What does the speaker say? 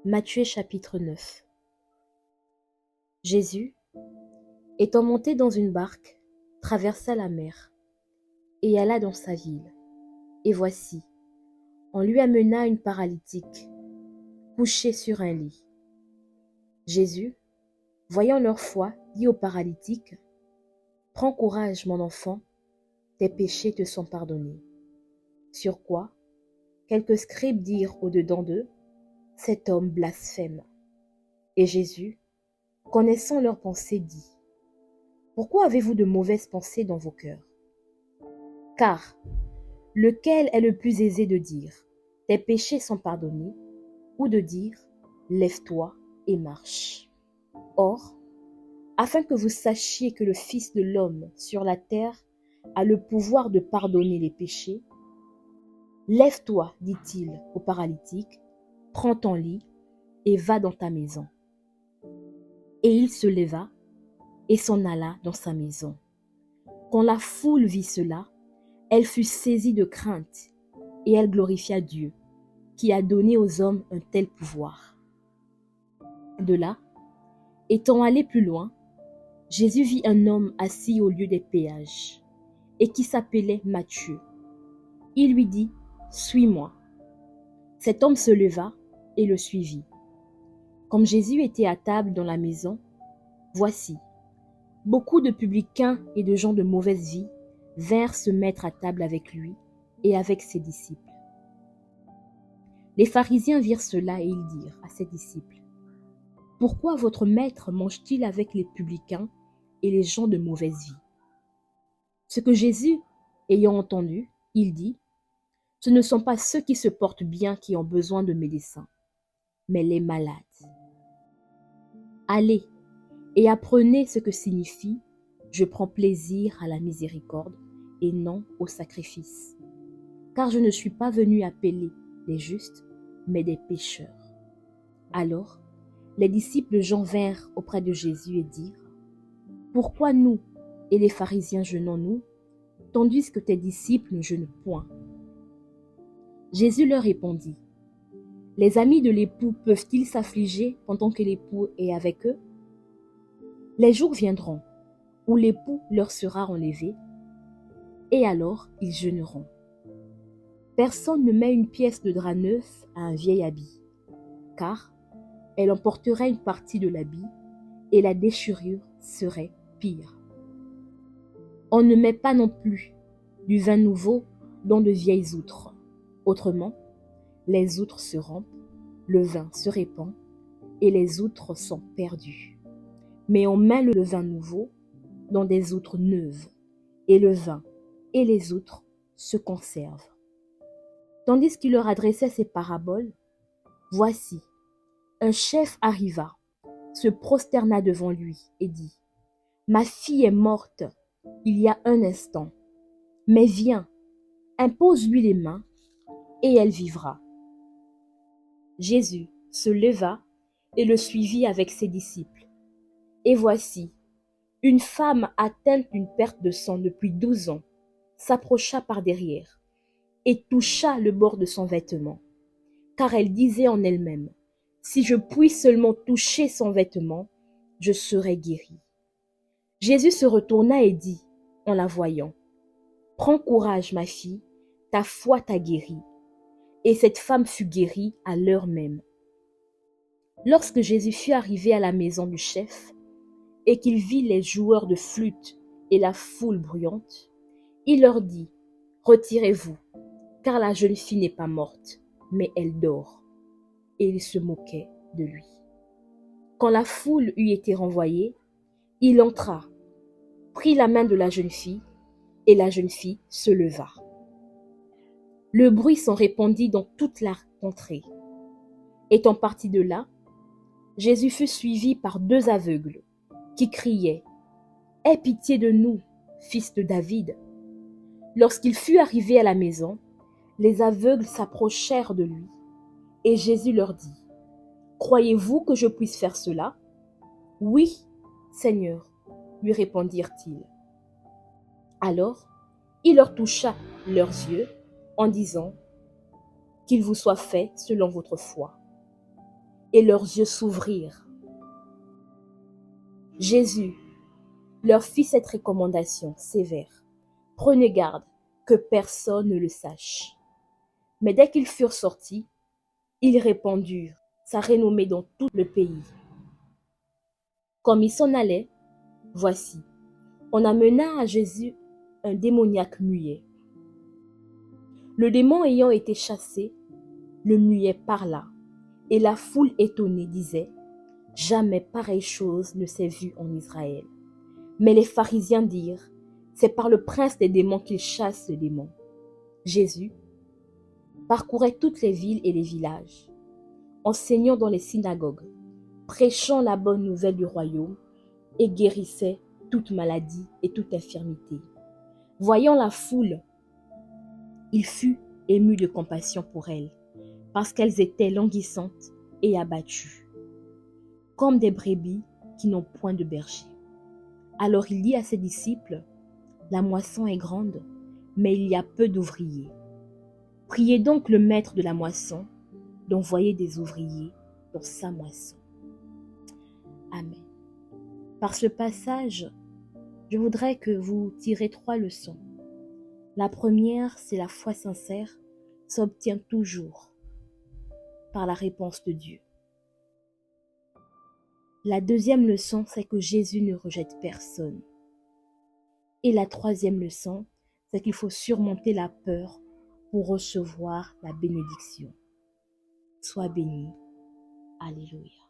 Matthieu chapitre 9. Jésus, étant monté dans une barque, traversa la mer et alla dans sa ville. Et voici, on lui amena une paralytique, couchée sur un lit. Jésus, voyant leur foi, dit au paralytique, « Prends courage, mon enfant, tes péchés te sont pardonnés. » Sur quoi, quelques scribes dirent au-dedans d'eux, « Cet homme blasphème. » Et Jésus, connaissant leurs pensées, dit, « Pourquoi avez-vous de mauvaises pensées dans vos cœurs? Car lequel est le plus aisé de dire, « Tes péchés sont pardonnés » ou de dire, « Lève-toi et marche » Or, afin que vous sachiez que le Fils de l'homme sur la terre a le pouvoir de pardonner les péchés, lève-toi, dit-il au paralytique, prends ton lit et va dans ta maison. Et il se leva et s'en alla dans sa maison. Quand la foule vit cela, elle fut saisie de crainte et elle glorifia Dieu, qui a donné aux hommes un tel pouvoir. De là, étant allé plus loin, Jésus vit un homme assis au lieu des péages et qui s'appelait Matthieu. Il lui dit, « Suis-moi. » Cet homme se leva et le suivit. Comme Jésus était à table dans la maison, voici, beaucoup de publicains et de gens de mauvaise vie vinrent se mettre à table avec lui et avec ses disciples. Les pharisiens virent cela et ils dirent à ses disciples, « Pourquoi votre maître mange-t-il avec les publicains et les gens de mauvaise vie ?» Ce que Jésus, ayant entendu, il dit, « Ce ne sont pas ceux qui se portent bien qui ont besoin de médecins, mais les malades. Allez et apprenez ce que signifie « Je prends plaisir à la miséricorde et non au sacrifice. » Car je ne suis pas venu appeler les justes, mais des pécheurs. Alors, les disciples de Jean vinrent auprès de Jésus et dirent, « Pourquoi nous et les pharisiens jeûnons-nous, tandis que tes disciples ne jeûnent point ?» Jésus leur répondit, « Les amis de l'époux peuvent-ils s'affliger pendant que l'époux est avec eux? Les jours viendront où l'époux leur sera enlevé, et alors ils jeûneront. Personne ne met une pièce de drap neuf à un vieil habit, car elle emporterait une partie de l'habit et la déchirure serait pire. On ne met pas non plus du vin nouveau dans de vieilles outres. Autrement, les outres se rompent, le vin se répand et les outres sont perdues. Mais on met le vin nouveau dans des outres neuves et le vin et les outres se conservent. » Tandis qu'il leur adressait ces paraboles, voici, un chef arriva, se prosterna devant lui et dit, « Ma fille est morte il y a un instant, mais viens, impose-lui les mains et elle vivra. » Jésus se leva et le suivit avec ses disciples. Et voici, une femme atteinte d'une perte de sang depuis 12 ans s'approcha par derrière et toucha le bord de son vêtement, car elle disait en elle-même, « Si je puis seulement toucher son vêtement, je serai guérie. » Jésus se retourna et dit, en la voyant, « Prends courage, ma fille, ta foi t'a guérie. » Et cette femme fut guérie à l'heure même. Lorsque Jésus fut arrivé à la maison du chef, et qu'il vit les joueurs de flûte et la foule bruyante, il leur dit, « Retirez-vous, car la jeune fille n'est pas morte, mais elle dort. » Et il se moquait de lui. Quand la foule eut été renvoyée, il entra, prit la main de la jeune fille, et la jeune fille se leva. Le bruit s'en répandit dans toute la contrée. Étant parti de là, Jésus fut suivi par 2 aveugles, qui criaient, « Aie pitié de nous, fils de David. » Lorsqu'il fut arrivé à la maison, les aveugles s'approchèrent de lui, et Jésus leur dit, « Croyez-vous que je puisse faire cela? » « Oui, Seigneur, » lui répondirent-ils. Alors, il leur toucha leurs yeux, en disant, « Qu'il vous soit fait selon votre foi. » et leurs yeux s'ouvrirent. Jésus leur fit cette recommandation sévère. Prenez garde que personne ne le sache. Mais dès qu'ils furent sortis, ils répandirent sa renommée dans tout le pays. Comme ils s'en allaient, voici, on amena à Jésus un démoniaque muet. Le démon ayant été chassé, le muet parla, et la foule étonnée disait, « Jamais pareille chose ne s'est vue en Israël. » Mais les pharisiens dirent, « C'est par le prince des démons qu'il chasse le démon. » Jésus parcourait toutes les villes et les villages, enseignant dans les synagogues, prêchant la bonne nouvelle du royaume et guérissait toute maladie et toute infirmité. Voyant la foule, il fut ému de compassion pour elles, parce qu'elles étaient languissantes et abattues, comme des brebis qui n'ont point de berger. Alors il dit à ses disciples, « La moisson est grande, mais il y a peu d'ouvriers. Priez donc le maître de la moisson d'envoyer des ouvriers dans sa moisson. » Amen. Par ce passage, je voudrais que vous tirez 3 leçons. La première, c'est la foi sincère s'obtient toujours par la réponse de Dieu. La deuxième leçon, c'est que Jésus ne rejette personne. Et la troisième leçon, c'est qu'il faut surmonter la peur pour recevoir la bénédiction. Sois béni. Alléluia.